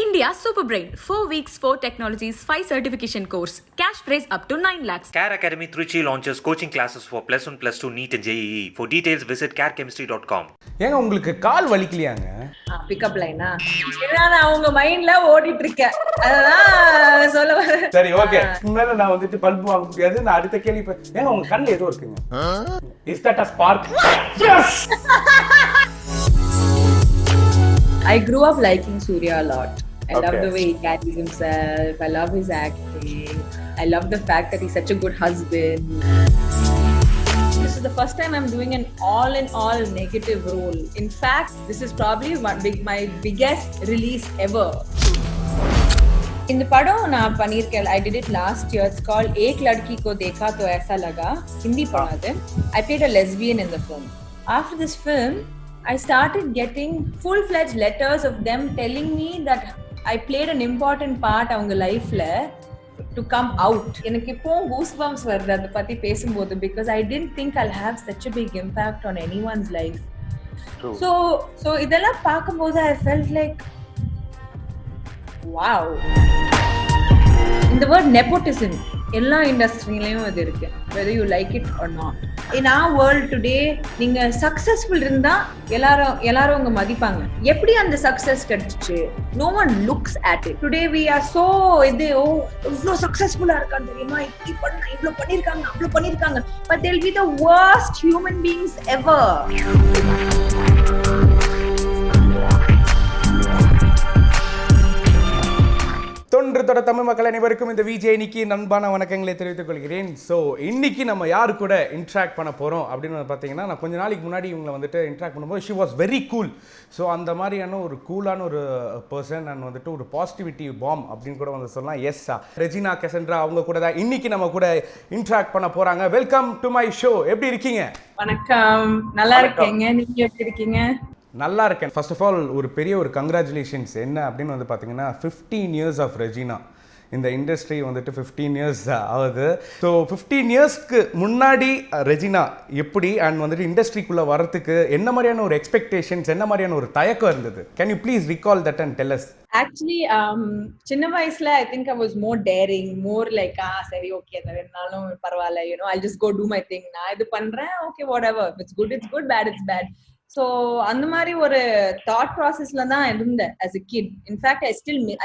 India Super Brain, 4 weeks, 4 technologies, 5 certification course. Cash prize up to 9 lakhs. Care Academy Trichy launches coaching classes for plus 1, plus 2, NEET and JEE. For details, visit carechemistry.com. ஏங்க உங்களுக்கு கால் வலிக்கலையாங்க? Pickup லைனா நான் உங்க மைண்ட்ல ஓடிட்டு இருக்கேன். அதான் சொல்ல வரேன். சரி ஓகே. முன்னால நான் வந்துட்டு பல்ப் வாங்க முடியாது. நான் அடுத்த கேள்வி ஏங்க உங்க கண்ணுல ஏதோ இருக்குங்க. Is that a spark? Yes. I grew up liking Surya a lot. I love the way he carries himself. I love his acting. I love the fact that he's such a good husband. This is the first time I'm doing an all-in-all negative role. In fact, this is probably my biggest release ever. In the padam na panirkel, I did it last year. It's called Ek Ladki Ko Dekha To Aisa Laga. Hindi padam ade. I played a lesbian in the film. After this film, I started getting full-fledged letters of them telling me that I played an important part avanga life la to come out. எனக்கு இப்போ goosebumps வருது அத பத்தி பேசும்போது because I didn't think I'll have such a big impact on anyone's life. True. So இதெல்லாம் பார்க்கும்போது I felt like wow. இந்த word nepotism எல்லா இண்டஸ்ட்ரியிலயும் அது இருக்கு, whether you like it or not. In our world today, நீங்க successful இருந்தா எல்லாரும் உங்க மதிப்பாங்க. எப்படி அந்த சக்சஸ் கிடைச்சிச்சு? No one looks at it. Today we are so இவ்ளோ சக்சஸ்ஃபுல்லா இருக்காங்க தெரியுமா, இவ்ளோ பண்ணிருக்காங்க அவ்ளோ பண்ணிருக்காங்க, but they'll be the worst human beings ever. தொன்று தமிழ் மக்கள் அனைவருக்கும் இந்த விஜய் நிக்கி நண்பான வணக்கங்களை தெரிவித்துக் கொள்கிறேன். ஸோ இன்னைக்கு நம்ம யாரு கூட இன்ட்ராக்ட் பண்ண போகிறோம் அப்படின்னு பார்த்தீங்கன்னா, நான் கொஞ்ச நாளைக்கு முன்னாடி இவங்களை வந்துட்டு இன்ட்ராக்ட் பண்ணும்போது she was very cool. So அந்த மாதிரியான ஒரு கூலான ஒரு பர்சன் அண்ட் வந்துட்டு ஒரு பாசிட்டிவிட்டி பாம் அப்படின்னு கூட வந்து சொல்லலாம். எஸ் ரெஜினா கெசன்ட்ரா அவங்க கூட தான் இன்னைக்கு நம்ம கூட இன்ட்ராக்ட் பண்ண போகிறாங்க. Welcome to my show. எப்படி இருக்கீங்க? வணக்கம், நல்லா இருக்கீங்க. நீங்க எப்படி இருக்கீங்க? நல்லா இருக்கேன். ஃபர்ஸ்ட் ஆஃப் ஆல் ஒரு பெரிய ஒரு கங்க்ராச்சுலேஷன்ஸ். என்ன அப்படின்னு வந்து பார்த்தீங்கன்னா 15 years ஆஃப் ரெஜினா. இந்த இண்டஸ்ட்ரி வந்துட்டு 15 years ஆகுது. ஸோ 15 yearsக்கு முன்னாடி ரெஜினா எப்படி அண்ட் வந்துட்டு இண்டஸ்ட்ரிக்குள்ளே வரத்துக்கு என்ன மாதிரியான ஒரு எக்ஸ்பெக்டேஷன்ஸ், என்ன மாதிரியான ஒரு தயக்கம் இருந்தது? Can you please recall that and tell us? Actually, சின்ன வயசுல I think I was more daring, more like சரி ஓகே அது வேணாலும் பரவாயில்ல, you know, I'll just go do my thing. நான் இது பண்றேன், okay whatever, it's good it's good, bad it's bad. So அந்த மாதிரி ஒரு thought processல தான் இருந்தேன் as a kid. In fact,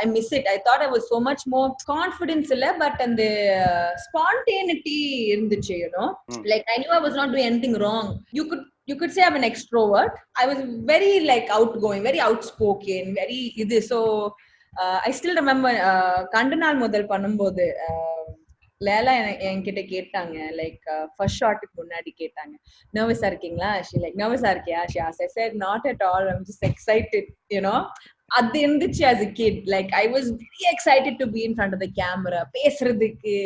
I miss it. I thought I was so much more confidence இல்ல, but அந்த spontaneity இருந்துச்சு, you know. Like I knew I was not doing anything wrong. You could say I'm an extrovert. I was very like outgoing, very outspoken, very இது. So I still remember கண்டனால் முதல் பண்ணும்போது லேலா என்கிட்ட கேட்டாங்க, like first ஷாட்டுக்கு முன்னாடி கேட்டாங்க, நர்வஸா இருக்கீங்களா? She like நர்வஸா இருக்கியா? She as I said not at all, I am just excited, you know. அது இருந்துச்சு as a kid. Like I was very excited to be in front of the camera, பேசுறதுக்கு,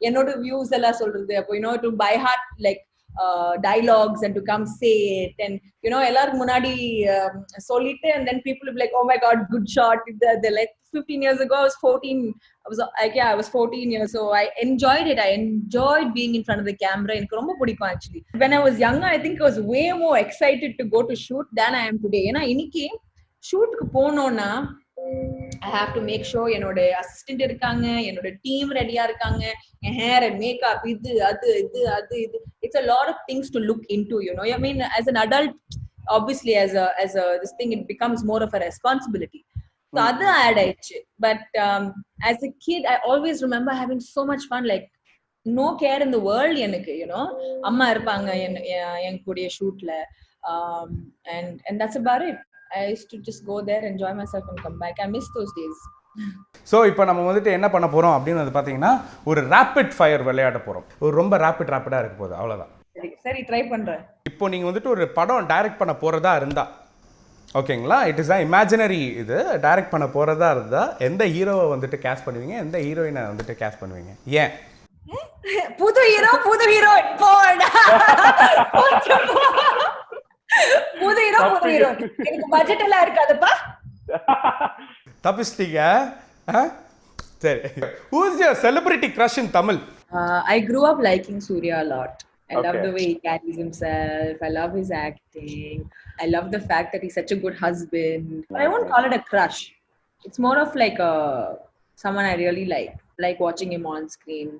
என்னோட views எல்லாம் சொல்றது, அப்போ you know, to by heart like dialogues and to come say it and you know எல்லாரும் முன்னாடி சொல்லிட்டு and then people will be like, oh my god, good shot. The like 15 years ago I was 14. I was 14 years, so I enjoyed it. I enjoyed being in front of the camera. எனக்கு ரொம்ப பிடிக்கும் actually. When I was younger, I think I was way more excited to go to shoot than I am today. ஏன்னா இன்னைக்கு ஷூட்டுக்கு போனோம்னா I have to make sure என்னோட assistant இருக்காங்க, என்னோட team ரெடியா இருக்காங்க, என் ஹேர் அண்ட் மேக்கப், இது it's a lot of things to look into, you know. I mean, as an adult, obviously as a this thing, it becomes more of a responsibility. So அது add ஆயிடுச்சு. But as a kid, I always remember having so much fun, like no care in the world எனக்கு, you know. அம்மா இருப்பாங்க என் கூடிய ஷூட்ல, and that's about it. I used to just go there, enjoy myself and come back. I miss those days. So இப்போ நம்ம வந்துட்டு என்ன பண்ண போகிறோம் அப்படின்னு வந்து பார்த்தீங்கன்னா, ஒரு ரேபிட் ஃபயர் விளையாட போகிறோம். ஒரு ரொம்ப ரேப்பிடாக இருக்க போகுது, அவ்வளோதான். சரி ட்ரை பண்ணுறேன். இப்போ நீங்கள் வந்துட்டு ஒரு படம் டைரக்ட் பண்ண போகிறதா இருந்தா, ஓகேங்களா, இட் இஸ் இமேஜினரி, இது டைரக்ட் பண்ண போகிறதா இருந்தால் எந்த ஹீரோவை வந்துட்டு கேஸ்ட் பண்ணுவீங்க, எந்த ஹீரோயினை வந்துட்டு கேஸ்ட் பண்ணுவீங்க? ஏன் புது ஹீரோயின் புது ஹீரோயின் எனக்கு பட்ஜெட் எல்லாம் இருக்காதுப்பா. தப்பிச்சிட்டீங்க. சரி, who is your celebrity crush in Tamil? I grew up liking Surya a lot. I love the way he carries himself. I love his acting. I love the fact that he's such a good husband. I won't call it a crush. It's more of like someone I really like watching him on screen.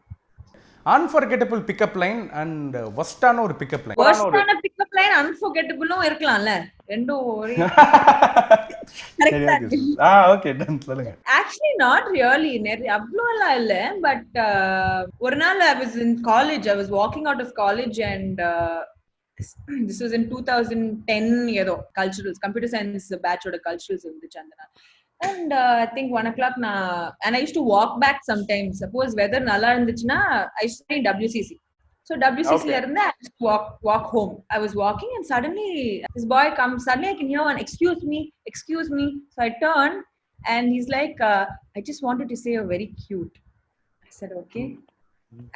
Unforgettable pickup line and ஒஸ்டான ஒரு pickup line. Worst-ஆன pick-up line unforgettable-ம் இருக்கலாம்ல. ரெண்டும் ஒரே okay done சொல்லுங்க. Actually not really. அவ்வளோலாம் இல்ல. But ஒரு நாள் I was in college. I was walking out of college and this was in 2010 ஏதோ culturals, computer science batch ஓட culturals இருந்துச்சு அந்த நாள். And I think 1 o'clock and I used to walk back sometimes. Suppose weather நல்லா இருந்துச்சுன்னா I used to stay in WCC. So WCC la irundha I just walk home. I was walking and suddenly this boy comes. Suddenly I can hear one, excuse me. So I turn and he's like, I just wanted to say you're very cute. I said, okay.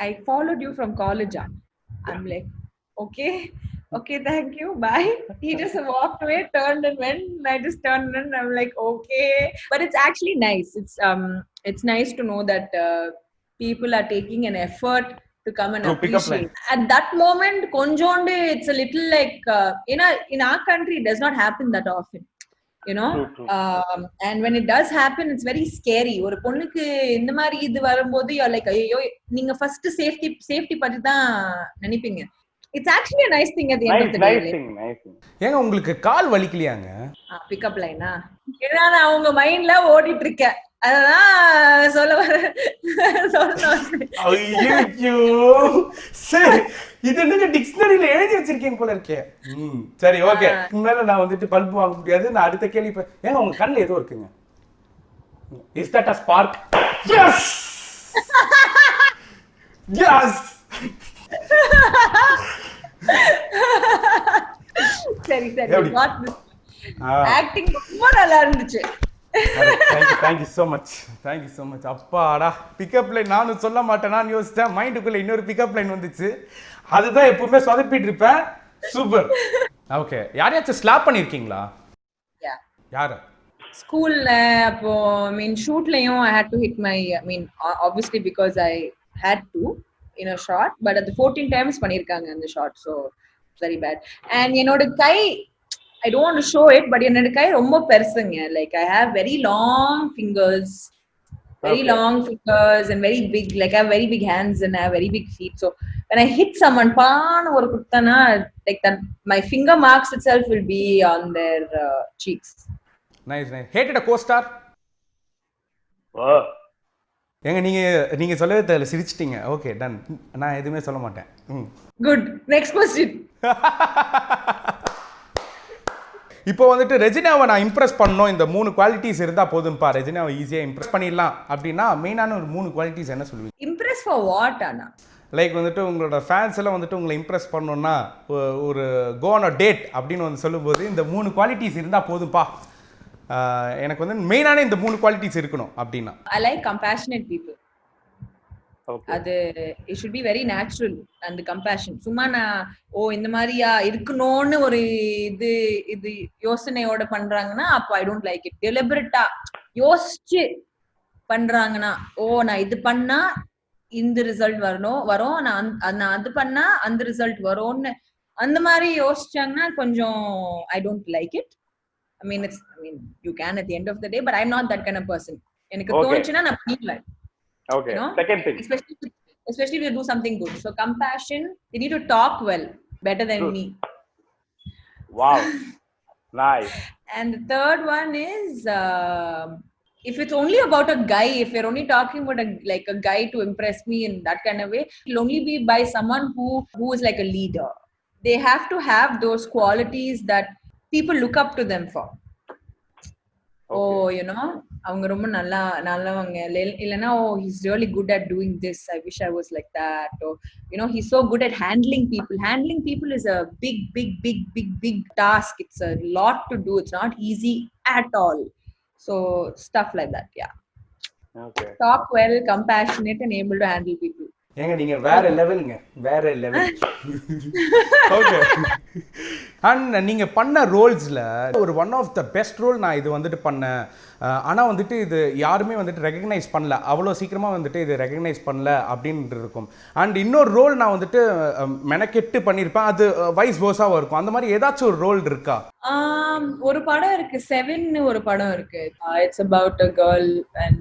I followed you from college. I'm like, okay, thank you, bye. He just walked away, turned and went, and I just turned and I'm like, okay. But it's actually nice. It's nice to know that people are taking an effort to come and appreciate. At that moment, konjonde, it's a little like, in our country, it does not happen that often. You know, and when it does happen, it's very scary. ஒரு பொண்ணுக்கு இந்த மாதிரி இது வரும்போது you're like, ஐயோ நீங்க first safety பத்தி தான் நினைப்பீங்க. It's actually a nice thing at the end of the day. Nice thing. ஏங்க உங்களுக்கு கால் வலிக்கலையாங்க? பிக்கப் லைனா ஏன்னா நான் உங்க மைண்ட்ல ஓடிட்டு இருக்கேன். அதான் சொல்ல வர ஐயோ சரி இது என்னங்க டிக்ஷனரியில எழுதி வச்சிருக்கீங்க போல இருக்கே. சரி ஓகே. முன்னால நான் வந்துட்டு பல்பு வாங்க முடியாது. நான் அடுத்த கேள்வி ஏங்க உங்க கண்ணுல ஏதோ இருக்குங்க. Is that a spark? Yes. Yes. சரி ஆக்டிங் ரொம்ப நல்லா இருந்துச்சு. Thank you so much. அப்பாடா பிக்கப் லைன் நானும் சொல்ல மாட்டேனான்னு யோசிச்சேன். மைண்டுக்குள்ள இன்னொரு பிக்கப் லைன் வந்துச்சு. அதுதான் எப்பவுமே சொதப்பிட்டு இருப்பேன். சூப்பர். ஓகே யாரையாச்சும் ஸ்லாப் பண்ணிருக்கீங்களா? யாரு? ஸ்கூல்ல அப்போ ஷூட்லயும் I had to hit my obviously because I had to in a shot, but at the 14 times பண்ணிருக்காங்க அந்த shot, so very bad. And என்னோட கை I don't want to show it, but என்னோட கை ரொம்ப பெருசுங்க. Like I have very long fingers and very big, like I have very big hands and I have very big feet. So when I hit someone பான ஒரு குத்தனா like that my finger marks itself will be on their cheeks. Nice. Hated a co-star? ஏங்க நீங்க சொல்லவே தெரியல சிரிச்சிட்டீங்க. Okay done. நான் எதுவுமே சொல்ல மாட்டேன். குட். Next question. இப்போ வந்துட்டு ரெஜினாவை நான் இம்ப்ரெஸ் பண்ணணும், இந்த 3 குவாலிட்டிஸ் இருந்தா போதும்பா ரெஜினாவை ஈஸியா இம்ப்ரெஸ் பண்ணிடலாம் அப்படின்னா மெயினான ஒரு 3 குவாலிட்டிஸ் என்ன சொல்லுவீங்க? இம்ப்ரெஸ் ஃபார் வாட் ஆனா? லைக் வந்துட்டு உங்களோட ஃபேன்ஸ் எல்லாம் வந்துட்டு உங்களை இம்ப்ரெஸ் பண்ணணும்னா ஒரு கோ ஆன் அ டேட் அப்படின்னு வந்து சொல்லும்போது இந்த 3 குவாலிட்டிஸ் இருந்தா போதும்பா எனக்கு வந்து மெயினான இந்த 3 குவாலிட்டிஸ் இருக்கணும் அப்படின்னா. I like compassionate people. அது it should be very natural and the compassion. சும்மா நான் இந்த மாதிரியா இருக்கணும்னு ஒரு இது யோசனையோட பண்றாங்கன்னா அப்போ I don't like it. deliberate-ஆ யோசிச்சு பண்றாங்கன்னா நான் இது பண்ணா இந்த ரிசல்ட் வரும் நான் அது பண்ணா அந்த ரிசல்ட் வரும்னு அந்த மாதிரி யோசிச்சாங்கன்னா கொஞ்சம் I don't like it. I mean you can at the end of the day, but I'm not that kind of person. எனக்கு தோணுச்சுனா நான் பண்ணிடுவேன். Okay, you know? Second thing, especially if you do something good. So compassion, they need to talk well, better than me. Wow. Nice. And the third one is if it's only about a guy, if you're only talking about a guy to impress me in that kind of way, it'll only be by someone who is like a leader. They have to have those qualities that people look up to them for. You know, அவங்க ரொம்ப நல்லவங்க இல்லனா he's really good at doing this, I wish I was like that, or you know, he's so good at handling people is a big task. It's a lot to do. It's not easy at all. So stuff like that. Okay, talk well, compassionate and able to handle people. ஏங்க நீங்க வேற லெவலுங்க, வேற level. Okay and நீங்கள் பண்ண ரோல்ஸில் ஒரு one of the best role நான் இது வந்துட்டு பண்ணேன், ஆனால் வந்துட்டு இது யாருமே வந்துட்டு ரெகக்னைஸ் பண்ணல, அவ்வளோ சீக்கிரமாக வந்துட்டு இது ரெகக்னைஸ் பண்ணல அப்படின்ட்டு இருக்கும். அண்ட் இன்னொரு ரோல் நான் வந்துட்டு மெனக்கெட்டு பண்ணியிருப்பேன், அது வைஸ் வேர்ஸாக இருக்கும். அந்த மாதிரி ஏதாச்சும் ஒரு ரோல் இருக்கா? ஒரு படம் இருக்கு, 7 ஒரு படம் இருக்கு. It's about a girl and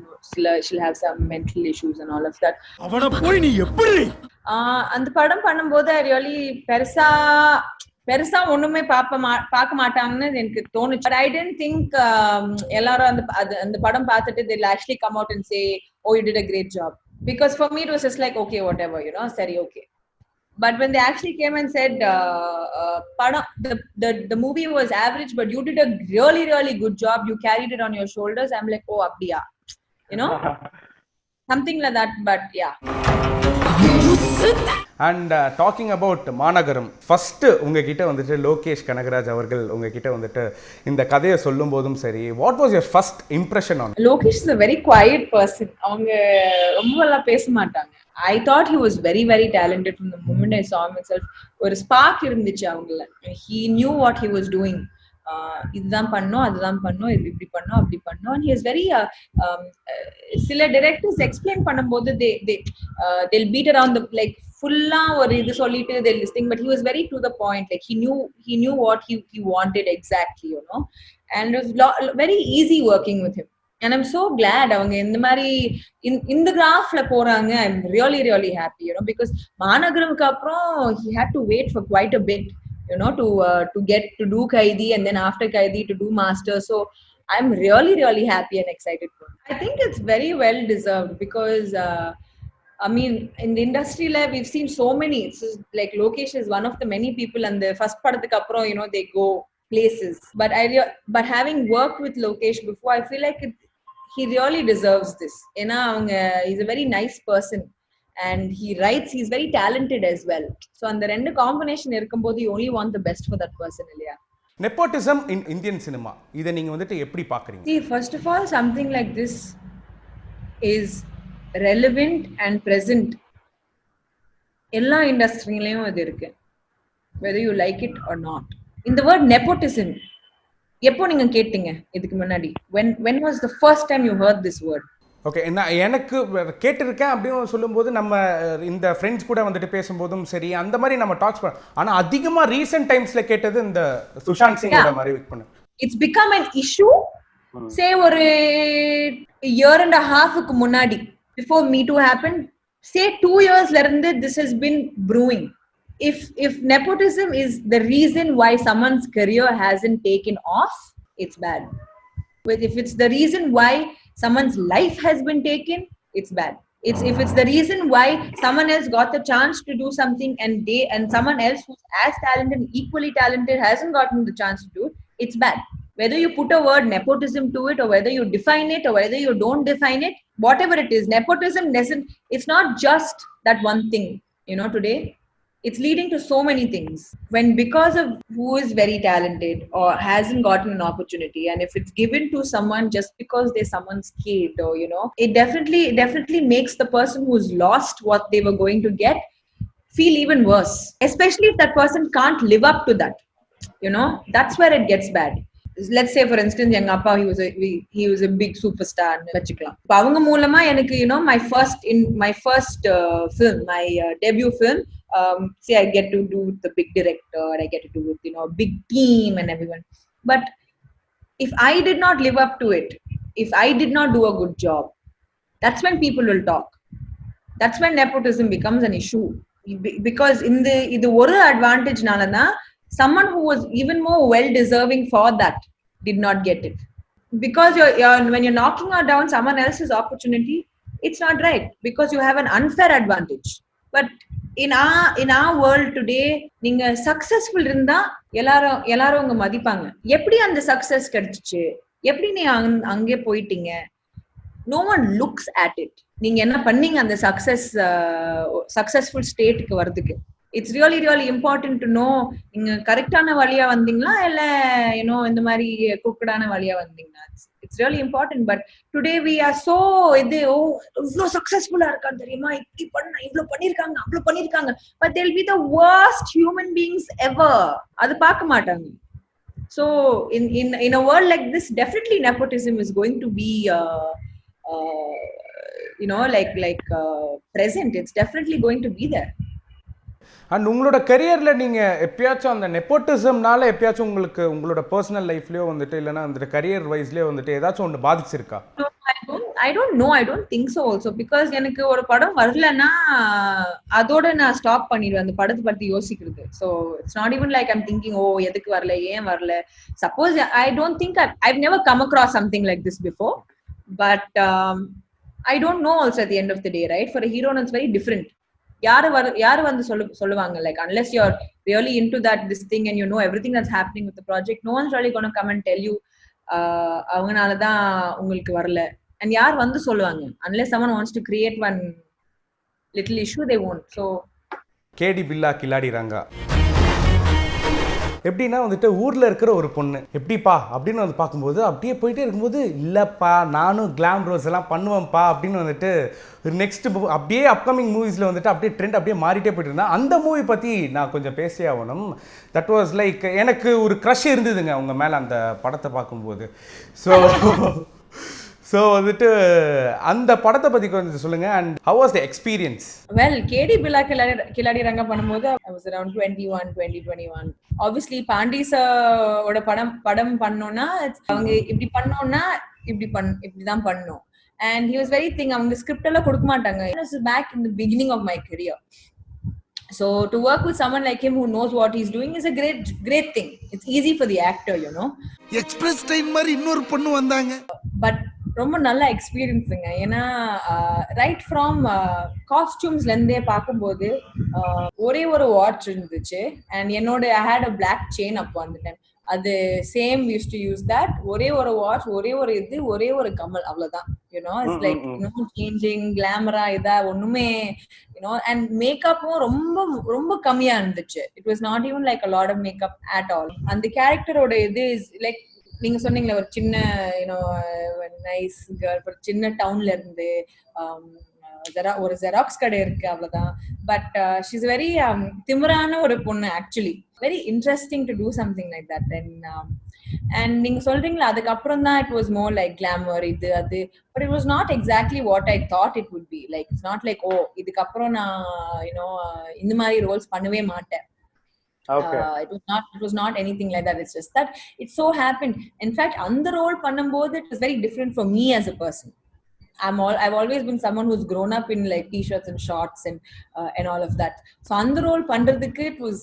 she'll have some mental issues and all of that. அவன போய் நீ எப்படி அந்த படம் பண்ணும்போது ரியலி பெருசா ஒண்ணுமே பார்க்க மாட்டாங்கன்னு எனக்கு தோணுச்சு. But I didn't think எல்லாரும் அந்த படம் பார்த்துட்டு they'll actually come out and say, oh, you did a great job. Because for me it was just like, okay, whatever, sari, okay. But when they actually came and said, the movie was average, but you did a really, really good job. You carried it on your shoulders. I'm like, oh, abdiya. Something like that, but yeah. And talking about மாநகரம், first உங்ககிட்ட வந்துட்டு லோகேஷ் கனகராஜ் அவர்கள் உங்ககிட்ட வந்துட்டு இந்த கதையை சொல்லும் போதும் சரி, what was your first impression on? Lokesh is a very quiet person. அவங்க ரொம்பலாம் பேச மாட்டாங்க. I thought he was very, very talented from the moment I saw him itself. ஒரு ஸ்பார்க் இருந்துச்சு அவங்கள. He knew what he was doing. இதுதான் பண்ணோம், அதுதான் பண்ணோம், இப்படி பண்ணோம், அப்படி பண்ணோம். And he is very சில directors explain பண்ணும்போது they'll beat around the like full-ஆ ஒரு இது சொல்லிட்டு they'll this thing, but he was very to the point. Like he knew what he wanted exactly, and it was very easy working with him. And I'm so glad அவங்க இந்த மாதிரி இந்த கிராஃப்ல போறாங்க. I'm really, really happy, because மாநகரம்க்கு அப்புறம் he had to wait for quite a bit, to get to do Kaidi, and then after Kaidi to do Master. So I'm really, really happy and excited for it. I think it's very well deserved, because I mean, in the industry we've seen so many. It's just like Lokesh is one of the many people, and the first படத்துக்கு அப்புறம் they go places. But having worked with Lokesh before, I feel like he really deserves this. He's a very nice person, and he writes, he's very talented as well. So அந்த ரெண்டு combination இருக்கும்போது you only want the best for that person, இல்லையா? Nepotism in Indian cinema, இதை நீங்க வந்துட்டு எப்படி பார்க்கறீங்க? See, first of all, something like this is relevant and present எல்லா இண்டஸ்ட்ரியிலயும் அது இருக்கு, whether you like it or not. இந்த word nepotism எப்போ நீங்க கேட்டீங்க இதுக்கு முன்னாடி? when was the first time you heard this word? Okay, நான் எனக்கு கேட்டிருக்கேன் அப்படின்னு சொல்லும்போது நம்ம இந்த ஃப்ரெண்ட்ஸ் கூட வந்துட்டு பேசும்போதும் சரி, அந்த மாதிரி நம்ம டாக்ஸ் பண்ண. ஆனால் அதிகமாக ரீசெண்ட் டைம்ஸில் கேட்டது இந்த சுஷாந்த் சிங்கோட மாதிரி பண்ணு. It's become an issue, say ஒரு year and a half-க்கு முன்னாடி, before Me Too happened, say 2 yearsல இருந்து this has been brewing. If nepotism is the reason why someone's career hasn't taken off, it's bad. If it's the reason why someone's life has been taken, it's bad. If it's the reason why someone else got the chance to do something and someone else who's as talented and equally talented hasn't gotten the chance to do it, it's bad. Whether you put a word nepotism to it, or whether you define it, or whether you don't define it, whatever it is, nepotism it's not just that one thing, today. It's leading to so many things. When because of who is very talented or hasn't gotten an opportunity, and if it's given to someone just because they're someone's kid, or it definitely makes the person who's lost what they were going to get feel even worse. Especially if that person can't live up to that. That's where it gets bad. Let's say, for instance, young appa, he was a big superstar vechikalam. Appo avanga moolama enakku my first film, my debut film, say I get to do with the big director, I get to do with big team and everyone. But if I did not live up to it, if I did not do a good job, that's when people will talk. That's when nepotism becomes an issue. Because in the oru advantage nalana, someone who was even more well deserving for that did not get it. Because when you're knocking down someone else's opportunity, it's not right, because you have an unfair advantage. But in our world today, நீங்க successful இருந்தா எல்லாரும் உங்க மதிப்பாங்க. எப்படி அந்த success கிடைச்சிச்சு, எப்படி நீ அங்கே போயிட்டீங்க, no one looks at it. நீங்க என்ன பண்ணீங்க அந்த சக்சஸ்ஃபுல் ஸ்டேட்டுக்கு வரதுக்கு? It's really, really important to know நீங்க கரெக்டான வழியா வந்தீங்களா, இல்ல இந்த மாதிரி குக்கடான வழியா வந்தீங்களா? it's really important. But today we are so இவ்ளோ சக்சஸ்ஃபுல்லா இருக்கான்னு தெரியுமா, இப்படி பண்ண இவ்ளோ பண்ணிருக்காங்க அவ்ளோ பண்ணிருக்காங்க, but they'll be the worst human beings ever. அது பார்க்க மாட்டாங்க. So in a world like this, definitely nepotism is going to be present. It's definitely going to be there. And உங்களோட கரியர்ல நீங்க எப்பயாச்சும் அந்த நெப்போட்டிசம்னால எப்பயாச்சும் உங்களுக்கு உங்களோட பர்சனல் லைஃப்லயோ வந்துட்டு இல்லைன்னா அந்த கரியர் வைஸ்லயோ வந்துட்டு ஏதாச்சும் ஒன்று பாதிச்சிருக்கா? I don't know. I don't think so also, because எனக்கு ஒரு படம் வரலன்னா அதோட நான் ஸ்டாப் பண்ணிடுவேன் அந்த படத்தை பத்தி யோசிக்கிறது. So it's not even like I'm thinking, oh எதுக்கு வரல ஏன் வரல. Suppose I don't think I've never come across something like this before, but I don't know also at the end of the day, right? For a hero it's very different. யாரு வந்து சொல்லுவாங்க, like unless you're really into this thing and you know everything that's happening with the project, no one's really going to come and tell you அவங்கனாலதான் உங்களுக்கு வரல. and யார் வந்து சொல்லுவாங்க, unless someone wants to create one little issue, they won't. So கேடி பில்லா கில்லாடி ரங்கா எப்படின்னா வந்துட்டு ஊரில் இருக்கிற ஒரு பொண்ணு எப்படிப்பா அப்படின்னு வந்து பார்க்கும்போது அப்படியே போயிட்டே இருக்கும்போது இல்லைப்பா நானும் கிளாம் ரோஸ் எல்லாம் பண்ணுவேன்ப்பா அப்படின்னு வந்துட்டு நெக்ஸ்ட் அப்படியே அப்கமிங் மூவிஸில் வந்துட்டு அப்படியே ட்ரெண்ட் அப்படியே மாறிட்டே போயிட்டு இருந்தேன். அந்த மூவி பற்றி நான் கொஞ்சம் பேசியே ஆகணும். தட் வாஸ் லைக் எனக்கு ஒரு க்ரஷ் இருந்ததுங்க அவங்க மேலே அந்த படத்தை பார்க்கும்போது. ஸோ வந்துட்டு அந்த படத்தை பற்றி கொஞ்சம் சொல்லுங்க. And how was the experience? Well, Kedi Billa Killadi Ranga பண்ணும்போது I was around 21. Obviously பாண்டிஸோட படம் பண்ணோம்னா அவங்க இப்படி பண்ணோம்னா இப்படிதான் பண்ணணும். And he was very thing, அவங்க ஸ்கிரிப்ட் எல்லாம் கொடுக்க மாட்டாங்க. This is back in the beginning of my career. So to work with someone like him who knows what he's doing is a great thing. It's easy for the actor, you know. Express train மாதிரி இன்னொரு பொண்ணு வந்தாங்க. But ரொம்ப நல்ல எக்ஸ்பீரியன்ஸுங்க. ஏன்னா right from காஸ்டியூம்ஸ்ல இருந்தே பார்க்கும்போது ஒரே ஒரு வாட்ச் இருந்துச்சு. அண்ட் என்னோட I had a black chain அப்போ அந்த டைம். அது same use to use that. ஒரே ஒரு வாட்ச், ஒரே ஒரு கமல், அவ்வளவுதான். You know it's like no changing, கிளாமரா இதா ஒண்ணுமே. யூனோ அண்ட் மேக்கப்பும் ரொம்ப ரொம்ப கம்மியா இருந்துச்சு. It was not even like a lot of makeup at all. அந்த கேரக்டரோட இது லைக் நீங்க சொன்னீங்களா ஒரு சின்ன நைஸ் கேர்ள், ஒரு சின்ன டவுன்ல இருந்து ஒரு ஜெராக்ஸ் கடை இருக்கு, அவ்வளவுதான். பட் ஷீஸ் வெரி திமிரான ஒரு பொண்ணு. Actually very interesting to do something like that. And நீங்க சொல்றீங்களா அதுக்கப்புறம் தான் it was more like glamour இது அது. But it was not exactly what I thought it would be. Like it's not like oh இதுக்கப்புறம் நான் இந்த மாதிரி ரோல்ஸ் பண்ணவே மாட்டேன். Okay. It was not anything like that. It's just that it so happened. In fact, on the role பண்ணும்போது it was very different for me as a person. I've always been someone who's grown up in like t-shirts and shorts and all of that. So on the role பண்றதுக்கு it was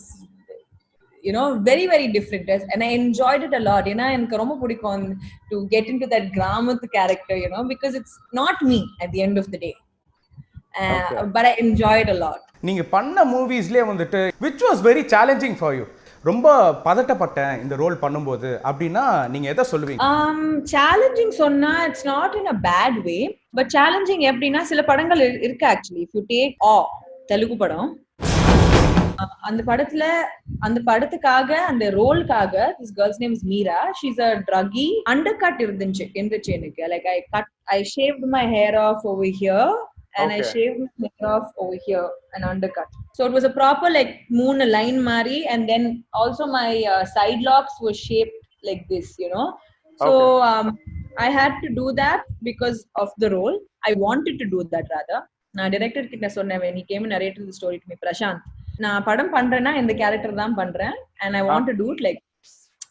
very very different, and I enjoyed it a lot. எனக்கு ரொம்ப பிடிக்கும் to get into that கிராமத்து character, because it's not me at the end of the day. But I enjoyed a lot. நீங்க பண்ண மூவிஸ்லயே வந்துட்டு which was very challenging for you, ரொம்ப பதட்டப்பட்டேன் இந்த role பண்ணும்போது அப்படின்னா நீங்க எதை சொல்லுவீங்க? சேலஞ்சிங் சொன்னா it's not in a bad way, but challenging எப்படின்னா சில படங்கள் இருக்கு actually. If you take Telugu படம், அந்த படத்துக்காக அந்த ரோலுக்காக this girl's name is Meera. She is a druggie. Undercut இருந்துச்சு எனக்கு. Like I shaved my hair off over here and I shaved my hair off over here and undercut. So it was a proper like moon line mari, and then also my side locks were shaped like this, So I had to do that because of the role. I wanted to do that rather. Na director kitta sonna when he came and narrated the story to me, Prashant, na padam pandrena இந்த character தான் பண்றேன், and I want to do it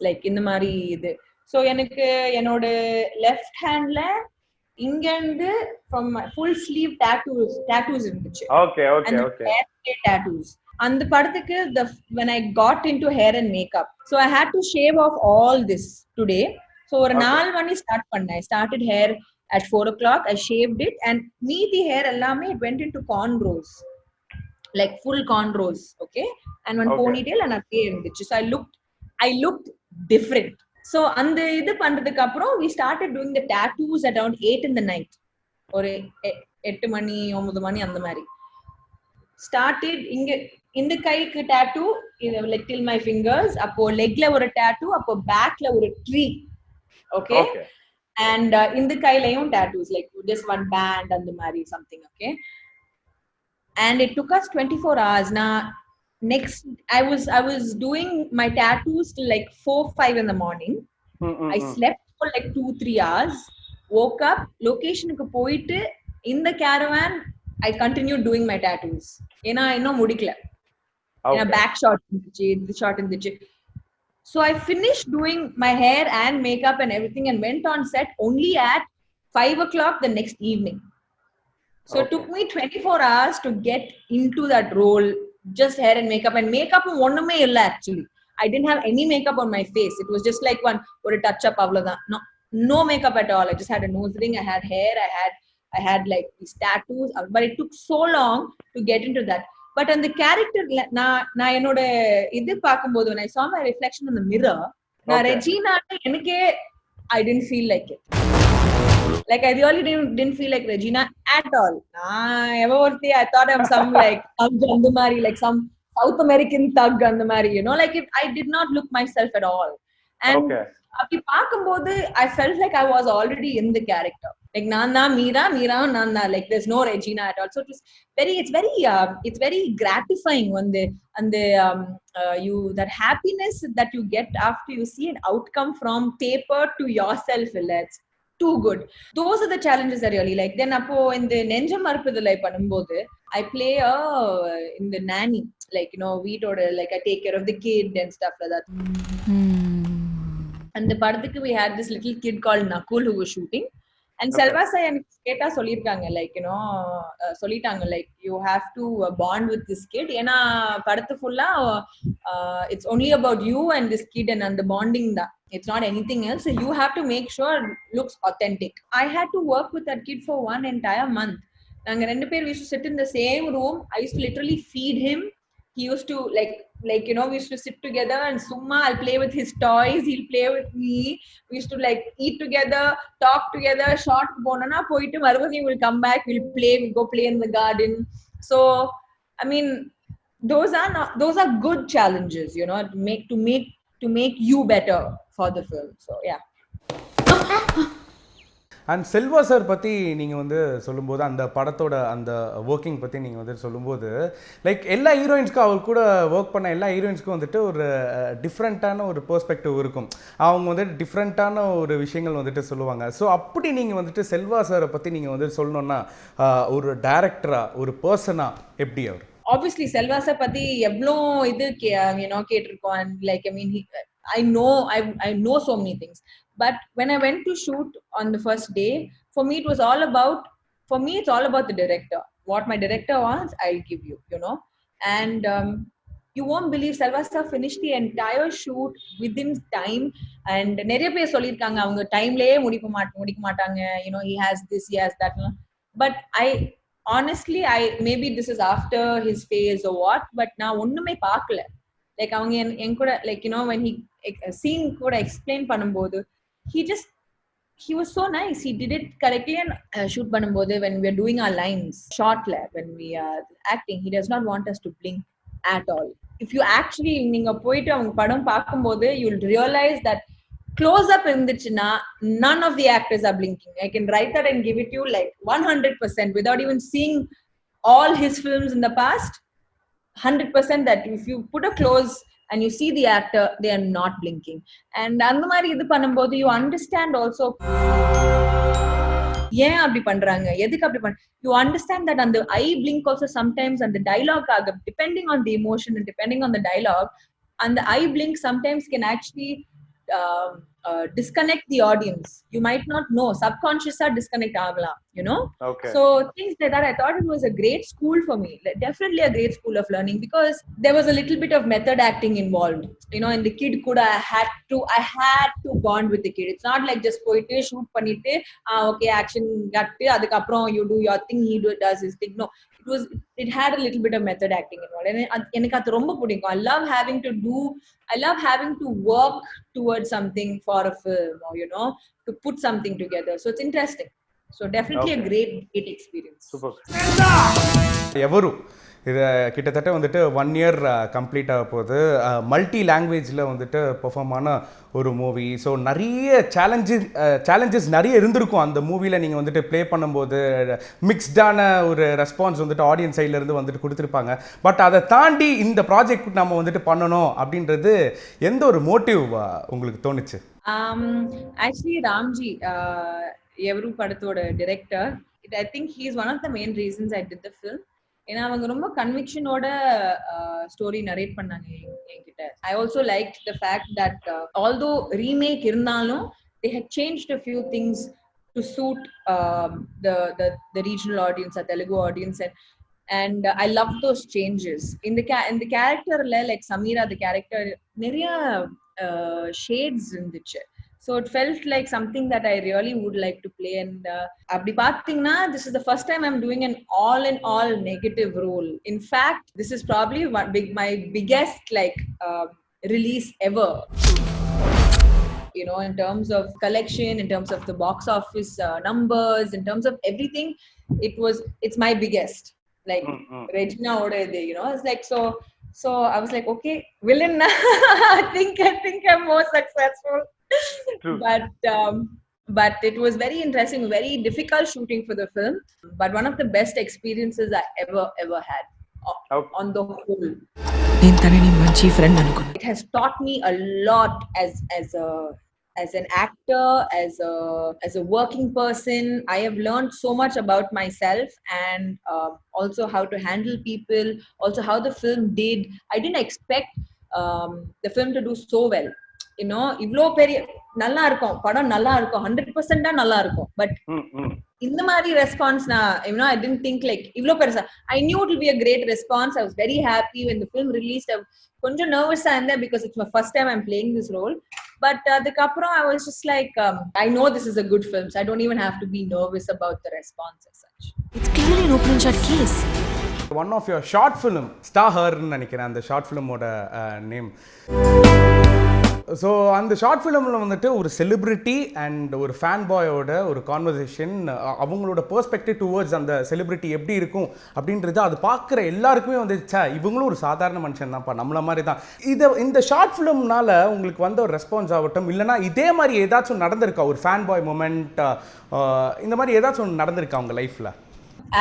like இந்த மாதிரி இது. So எனக்கு என்னோட left handல இங்க இருந்து from full sleeve tattoos இருந்துச்சு. Okay. tattoos அந்த படத்துக்கு when I got into hair and makeup, so I had to shave off all this today. So ஒரு 4 மணி ஸ்டார்ட் பண்ணேன். I started hair at 4 o'clock. I shaved it, and மீதி hair எல்லாமே it went into cornrows, like full cornrows, okay, and one ponytail and அப்படியே இருந்துச்சு. So I looked different. So அந்த இது பண்றதுக்கு அப்புறம் we started doing the tattoos at around 8 in the night. ஒரு 8 மணி 9 மணி அந்த மாதிரி started. இங்க இந்த கைக்கு tattoo like till my fingers, அப்போ legல ஒரு tattoo, அப்போ backல ஒரு tree, okay. and இந்த கையிலயும் tattoos like just one band and the mari something. Okay, and it took us 24 hours. Now next I was doing my tattoos till like 4-5 in the morning. I slept for like 2-3 hours, woke up, location ku poitu in the caravan I continued doing my tattoos. Ena இன்னும் முடிக்கல. ஏன்னா back shot இருந்துச்சு, இந்த shot இருந்துச்சு. So I finished doing my hair and makeup and everything and went on set only at 5 o'clock the next evening. So it took me 24 hours to get into that role, just hair and makeup ஒண்ணுமே இல்ல actually. I didn't have any makeup on my face. It was just like ஒரு touch up அவ்வளவுதான். No makeup at all. I just had a nose ring, I had hair, I had like these tattoos, but it took so long to get into that. But on the character நான் என்னோட இது பாக்கும்போது when I saw my reflection in the mirror, நான் Regina எனக்கே I didn't feel like it. Like I really didn't feel like Regina at all. I thought I'm some like thug andamari, like some South American thug andamari, you know, like I did not look myself at all. And I felt like I was already in the character. Like Nana, Mira, Nana, like there's no Regina at all. So it's very gratifying when that happiness that you get after you see an outcome from paper to yourself. It's too good. Those are the challenges I really like. Then appo in the Nenjam Marpudalai panumbodhu I play in the nanny, like, you know, like I take care of the kid and stuff like that. And the padathukku we had this little kid called Nakul who was shooting. And Selva Sai எனக்கு கேட்டா சொல்லிருக்காங்க, like, you know, சொல்லிட்டாங்க like you have to bond with this kid. ஏன்னா படத்து ஃபுல்லா it's only about you and this kid and the bonding தான். It's not anything else. So you have to make sure it looks authentic. I had to work with that kid for one entire month. நாங்க ரெண்டு பேர் we used to sit in the same room. I used to literally feed him. He used to like you know, we used to sit together and summa I'll play with his toys, he'll play with me. We used to like eat together, talk together, short ponana poitu maruvadi will come back, we'll go play in the garden. So I mean those are good challenges, you know, to make you better for the film. So yeah. And Selva sir பற்றி நீங்கள் வந்து சொல்லும்போது அந்த படத்தோட அந்த working பற்றி நீங்கள் வந்து சொல்லும்போது லைக் எல்லா ஹீரோயின்ஸ்க்கும் அவர் கூட ஒர்க் பண்ண எல்லா ஹீரோயின்ஸ்க்கும் வந்துட்டு ஒரு டிஃப்ரெண்ட்டான ஒரு பெர்ஸ்பெக்டிவ் இருக்கும். அவங்க வந்துட்டு டிஃப்ரெண்ட்டான ஒரு விஷயங்கள் வந்துட்டு சொல்லுவாங்க. ஸோ அப்படி நீங்கள் வந்துட்டு செல்வா சாரை பற்றி நீங்கள் வந்து சொல்லணுன்னா ஒரு டைரக்டராக ஒரு பர்சனாக எப்படி அவர்? Obviously Selva sir pati evlo idu you know ketirkom, and like I mean I know so many things, but when I went to shoot on the first day, for me it's all about the director. What my director wants, I'll give you, you know. And you won't believe Selva sir finished the entire shoot within time, and neriya pe sollirukanga avanga time leye mudika maatanga, you know, he has this, he has that, but honestly maybe this is after his phase or what, but na onnume paakala. Like avanga en kuda, like, you know, when he scene kuda explain பண்ணும்போது he was so nice. He did it correctly. And shoot பண்ணும்போது when we are doing our lines short la, when we are acting, he does not want us to blink at all. If you actually நீங்க போயிட்டு அவங்க படம் பார்க்கும்போது you'll realize that close up இருந்துச்சுன்னா none of the actors are blinking. I can write that and give it to you like 100% without even seeing all his films in the past. 100% that if you put a close and you see the actor, they are not blinking. And அந்த மாதிரி இது பண்ணும்போது you understand also ஏன் அப்படி பண்றாங்க, எதுக்கு அப்படி you understand that on the eye blink also sometimes, and the dialogue depending on the emotion and depending on the dialogue, and the eye blink sometimes can actually disconnect the audience. You might not know, subconscious disconnect agala, you know. Okay. So things like that, I thought it was a great school for me, like, definitely a great school of learning, because there was a little bit of method acting involved, you know. And the kid could I had to bond with the kid. It's not like just poite shoot pannite okay action gattu adukaprom you do your thing, he does his thing. No, it had a little bit of method acting involved, and enakku adu romba pidikum. I love having to work towards something for a film, or, you know, to put something together. So it's interesting. So definitely a great experience. Super. ఎవరు இதை கிட்டத்தட்ட வந்துட்டு 1 year complete ஆக போகுது. Multi லாங்குவேஜில் வந்துட்டு perform ஆன ஒரு மூவி. ஸோ நிறைய சேலஞ்சஸ் நிறைய இருந்திருக்கும் அந்த மூவியில். நீங்கள் வந்துட்டு ப்ளே பண்ணும்போது மிக்ஸ்டான ஒரு ரெஸ்பான்ஸ் வந்துட்டு ஆடியன்ஸ் சைட்லேருந்து வந்துட்டு கொடுத்துருப்பாங்க. பட் அதை தாண்டி இந்த ப்ராஜெக்ட் நம்ம வந்துட்டு பண்ணணும் அப்படின்றது எந்த ஒரு மோட்டிவ் உங்களுக்கு தோணுச்சு? Actually, Ramji, Evru Padathoda director, I think he is one of the main reasons I did the film. ஏன்னா அவங்க ரொம்ப கன்விக்ஷனோட ஸ்டோரி நரேட் பண்ணாங்க என்கிட்ட. I also liked the fact that although remake இருந்தாலும் they had changed a few things to suit the regional audience, the Telugu audience, and I love those changes in the character like Samira, the character நிறைய shades இருந்துச்சு. So it felt like something that I really would like to play. And abdi pathina, this is the first time I'm doing an all negative role. In fact, this is probably my biggest release ever. You know, in terms of collection, in terms of the box office numbers, in terms of everything, it's my biggest. Like Regina ode, you know, it's like so I was like, okay, villain. I think I'm more successful. True. But it was very interesting, very difficult shooting for the film, but one of the best experiences I ever had on the whole. It has taught me a lot as an actor, as a working person. I have learned so much about myself, and also how to handle people, also how the film did. I didn't expect the film to do so well. You know, இவ்ளோ பெரிய நல்லா இருக்கும் படம், நல்லா இருக்கும் 100% நல்லா இருக்கும். But இந்த மாதிரி ரெஸ்பான்ஸ் நான், you know, I didn't think like இவ்ளோ பெருசா. I knew it will be a great response. I was very happy when the film released. கொஞ்சம் நர்வஸா இருந்தேன் because it's my first time I'm playing this role. But அதுக்கப்புறம் I was just like, I know this is a good film, so I don't even have to be nervous about the response as such. It's clearly an open shot case. One of your short film, Star Her ன்னு நினைக்கிறேன் அந்த short ஃபிலிமோட name. So அந்த short ஃபிலிமில் வந்துட்டு ஒரு celebrity and ஒரு fan பாயோட ஒரு conversation, அவங்களோட பெர்ஸ்பெக்டிவ் டுவர்ட்ஸ் அந்த செலிப்ரிட்டி எப்படி இருக்கும் அப்படின்றது அது பார்க்குற எல்லாருக்குமே வந்துச்சா இவங்களும் ஒரு சாதாரண மனுஷன் தான்ப்பா, நம்மள மாதிரி தான். இந்த ஷார்ட் ஃபிலிம்னால உங்களுக்கு வந்த ஒரு ரெஸ்பான்ஸ் ஆகட்டும், இல்லைனா இதே மாதிரி ஏதாச்சும் நடந்திருக்கா ஒரு ஃபேன் பாய் மூமெண்ட், இந்த மாதிரி ஏதாச்சும் நடந்திருக்கா உங்கள் லைஃப்பில்?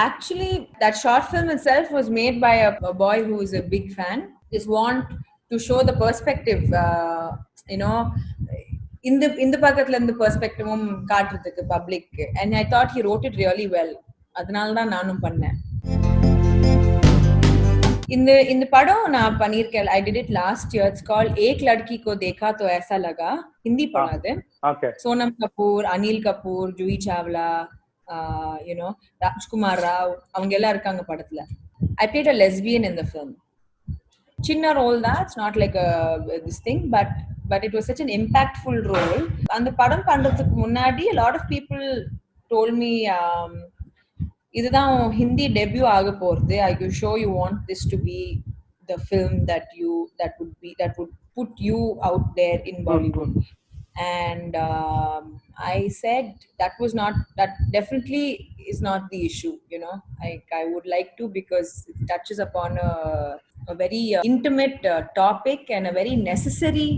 Actually, that short film itself was made by a boy who is a big fan. Just want to show the perspective, you know, in the பக்கத்துல இருந்து பெர்ஸ்பெக்டிவும் காட்டுறதுக்கு public. And I thought he wrote it really well. அதனால தான் நானும் பண்ணேன். இந்த படம் நான் பண்ணியிருக்கேன். I did it last year. It's called एक लड़की को देखा तो ऐसा लगा. हिंदी पढ़ा दे. Okay. Sonam Kapoor, Anil Kapoor, Juhi Chawla, you know, Rajkumar Rao, அவங்க எல்லாம் இருக்காங்க படத்துல. I played a lesbian in the film. Chinna role that, it's not like this thing, but it was such an impactful role. அந்த படம் பண்றதுக்கு முன்னாடி a lot of people told me, இதுதான் Hindi debut ஆக போறது, I you sure you want this to be the film that would put you out there in Bollywood. And I said that definitely is not the issue, you know. I would like to, because it touches upon a very intimate topic and a very necessary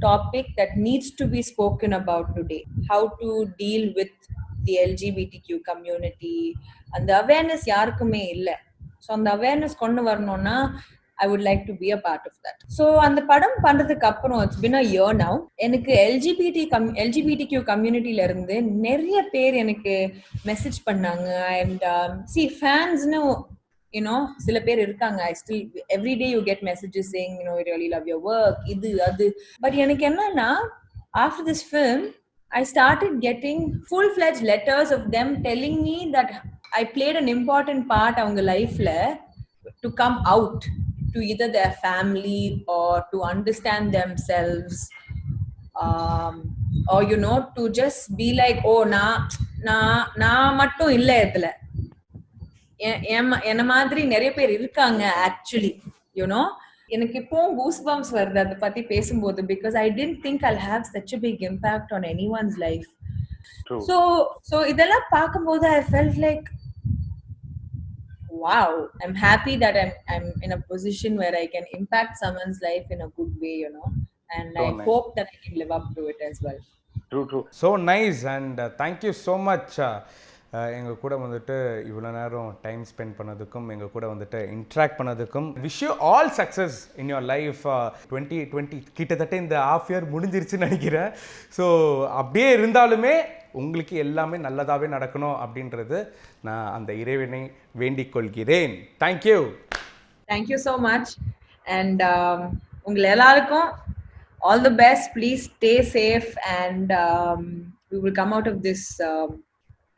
topic that needs to be spoken about today. How to deal with the LGBTQ community, and the awareness yarukume illa. So and the awareness kondu varanona, I would like to be a part of that. So அந்த படம் பண்றதுக்கு அப்புறம் it's been a year now. எனக்கு LGBTQ கம்யூனிட்டில இருந்து நிறைய பேர் எனக்கு message பண்ணாங்க. And see, fans know, you know, சில பேர் இருக்காங்க. I still every day you get messages saying, you know, I really love your work, இது அது. But எனக்கு என்னன்னா, after this film I started getting full-fledged letters of them telling me that I played an important part அவங்க லைஃப்ல to come out to either their family or to understand themselves, or you know, to just be like, oh na mattum illa idhula என்ன மாதிரி நிறைய பேர் இருக்காங்க actually, you know. எனக்கு இப்போ goosebumps வருது அதை பத்தி பேசும்போது, because I didn't think I'll have such a big impact on anyone's life. True. So இதெல்லாம் பார்க்கும்போது I felt like, wow, I'm happy that I'm in a position where I can impact someone's life in a good way, and So I nice. hope that I can live up to it as well. True so nice and thank you so much எங்கள் கூட வந்துட்டு இவ்வளோ நேரம் time spend பண்ணதுக்கும் எங்கள் கூட வந்துட்டு interact பண்ணதுக்கும் wish you all success in your life 2020 கிட்டத்தட்ட இந்த ஹாஃப் இயர் முடிஞ்சிருச்சுன்னு நினைக்கிறேன். ஸோ அப்படியே இருந்தாலுமே உங்களுக்கு எல்லாமே நல்லதாகவே நடக்கணும் அப்படின்றது நான் அந்த இறைவனை வேண்டிக் கொள்கிறேன். Thank you. Thank you so much. And உங்களை எல்லாருக்கும் all the best. Please stay safe, and we will come out of this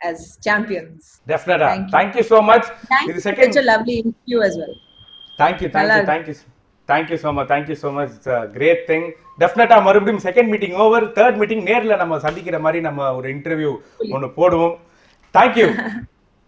as champions. டெஃபினட்டா. Thank you. Thank you so much. Thank இது you for second. such a lovely interview as well. Thank you நல்லா thank you so much great thing. டெஃபினட்டா மறுபடியும் second meeting over, third meeting நேரில் நம்ம சந்திக்கிற மாதிரி நம்ம ஒரு இன்டர்வியூ ஒன்று போடுவோம். தேங்க்யூ.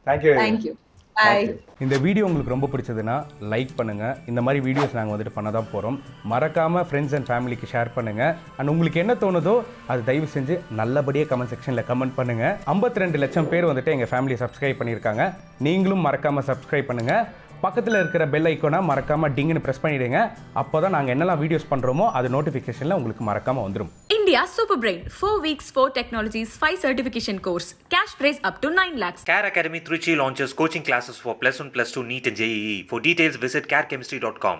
Thank you. Bye. இந்த வீடியோ உங்களுக்கு ரொம்ப பிடிச்சதுன்னா லைக் பண்ணுங்கள். இந்த மாதிரி வீடியோஸ் நாங்கள் வந்துட்டு பண்ண தான் போகிறோம். மறக்காமல் ஃப்ரெண்ட்ஸ் அண்ட் ஃபேமிலிக்கு ஷேர் பண்ணுங்கள். அண்ட் உங்களுக்கு என்ன தோணுதோ அது தயவு செஞ்சு நல்லபடியாக கமெண்ட் செக்ஷனில் கமெண்ட் பண்ணுங்கள். 52 லட்சம் பேர் வந்துட்டு எங்கள் ஃபேமிலியை சப்ஸ்கிரைப் பண்ணியிருக்காங்க. நீங்களும் மறக்காமல் சப்ஸ்கிரைப் பண்ணுங்கள். பக்கத்தில் இருக்கிற பெல் ஐக்கோனை மறக்காமல் டிங்குன்னு ப்ரெஸ் பண்ணிவிடுங்க. அப்போ தான் நாங்கள் என்னெல்லாம் வீடியோஸ் பண்ணுறோமோ அது நோட்டிஃபிகேஷனில் உங்களுக்கு மறக்காமல் வந்துடும். India Super Brain, 4 weeks, 4 technologies, 5 certification course. Cash prize up to 9 lakhs. Care Academy Trichy launches coaching classes for plus 1, plus 2 NEET and JEE. For details, visit carechemistry.com.